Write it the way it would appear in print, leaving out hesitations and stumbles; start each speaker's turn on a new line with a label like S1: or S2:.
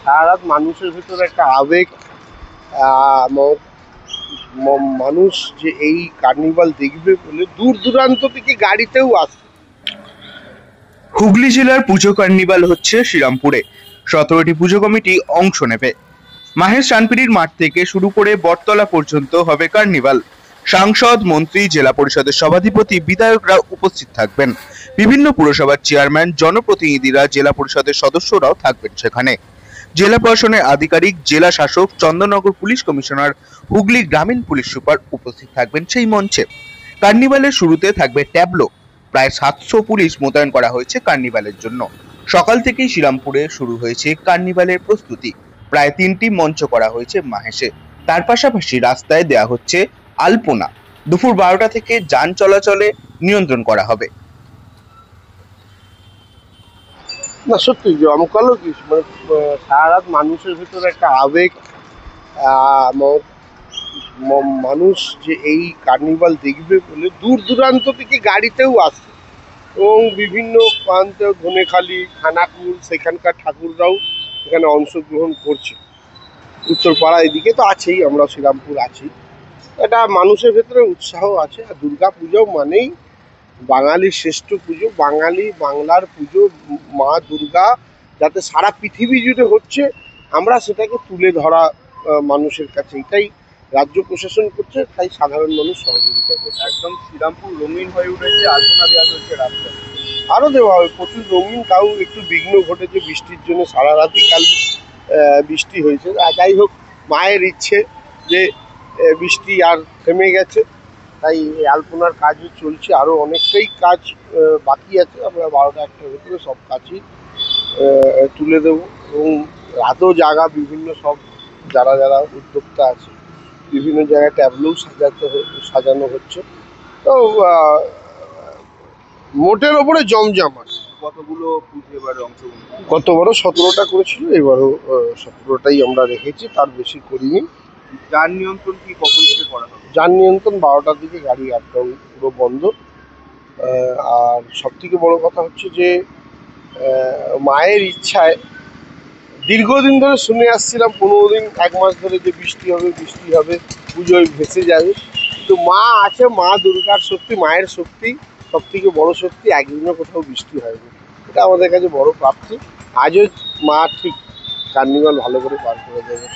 S1: সারা রাত মানুষের ভিতরে একটা আবেগ, মানুষ যে এই কার্নিভাল দেখবে বলে দূর দূরান্ত থেকে গাড়িতেও আসে।
S2: হুগলি জেলার পুজো কার্নিভাল হচ্ছে শ্রীরামপুরে। 17টি পুজো কমিটি অংশ নেবে। মাহেশ চানপিড়ির মাঠ থেকে শুরু করে বটতলা পর্যন্ত হবে কার্নিভাল। সাংসদ, মন্ত্রী, জেলা পরিষদের সভাধিপতি, বিধায়করা উপস্থিত থাকবেন। বিভিন্ন পুরসভার চেয়ারম্যান, জনপ্রতিনিধিরা, জেলা পরিষদের সদস্যরাও থাকবেন সেখানে। জেলা প্রশাসনের আধিকারিক, জেলা শাসক, চন্দননগর পুলিশ কমিশনার, হুগলি গ্রামীণ পুলিশ সুপার উপস্থিত থাকবেন সেই মঞ্চে। কার্নিভালের শুরুতে থাকবে ট্যাবলো। প্রায় 700 পুলিশ মোতায়েন করা হয়েছে কার্নিভালের জন্য। সকাল থেকেই শ্রীরামপুরে শুরু হয়েছে কার্নিভালের প্রস্তুতি। প্রায় 3টি মঞ্চ করা হয়েছে মাহেশে। তার পাশাপাশি রাস্তায় দেয়া হচ্ছে আলপনা। দুপুর 12টা থেকে যান চলাচলে নিয়ন্ত্রণ করা হবে।
S1: না সত্যি জমকালো কি, মানে সারা রাত মানুষের ভিতরে একটা আবেগ, মানুষ যে এই কার্নিভাল দেখবে বলে দূর দূরান্ত থেকে গাড়িতেও আসে এবং বিভিন্ন প্রান্ত, ধনেখালি, খানাকুল, সেখানকার ঠাকুররাও এখানে অংশগ্রহণ করছে। উত্তরপাড়া এদিকে তো আছেই, আমরা শ্রীরামপুর আছি। এটা মানুষের ভেতরে উৎসাহ আছে। আর দুর্গা পুজো মানেই বাঙালির শ্রেষ্ঠ পুজো, বাংলার পুজো। মা দুর্গা যাতে সারা পৃথিবী জুড়ে হচ্ছে, আমরা সেটাকে তুলে ধরা মানুষের কাছে, এটাই রাজ্য প্রশাসন করছে, তাই সাধারণ মানুষ সহযোগিতা করছে।
S3: একদম শ্রীরামপুর রঙিন হয়ে উঠেছে, আলপনা দেওয়া চলছে রাস্তায়।
S1: আরও দেওয়া হবে প্রচুর রঙিন, তাও একটু বিঘ্ন ঘটেছে বৃষ্টির জন্য। সারা রাতই কাল বৃষ্টি হয়েছে। যাই হোক, মায়ের ইচ্ছে যে বৃষ্টি আর থেমে গেছে, তাই আলপনার কাজও চলছে। আরও অনেকটাই কাজ বাকি আছে। আমরা 12টা-1টার ভিতরে সব কাজই তুলে দেবো এবং রাতও জাগা বিভিন্ন সব যারা যারা উদ্যোক্তা আছে, বিভিন্ন জায়গায় ট্যাবলো সাজানো হচ্ছে। তো মোটের ওপরে জমজমাট।
S3: কতগুলো পুজো এবারে অংশগ্রহণ?
S1: গতবারও 17টা করেছিল, এবারও 17টাই আমরা রেখেছি, তার বেশি করিনি।
S3: যান নিয়ন্ত্রণ কি কখন থেকে করা হবে?
S1: যান নিয়ন্ত্রণ 12টার দিকে, গাড়ি আপডাউন পুরো বন্ধ। আর সবথেকে বড় কথা হচ্ছে যে মায়ের ইচ্ছায় দীর্ঘদিন ধরে শুনে আসছিলাম, 15 দিন 1 মাস ধরে, যে বৃষ্টি হবে বৃষ্টি হবে, পুজোয় ভেসে যাবে। কিন্তু মা আছে, মা দুর্গার শক্তি, মায়ের শক্তি সবথেকে বড় শক্তি। একদিনও কোথাও বৃষ্টি হয়নি, এটা আমাদের কাছে বড় প্রাপ্তি। আজও মা ঠিক কার্নিভাল ভালো করে পার করে দেবে।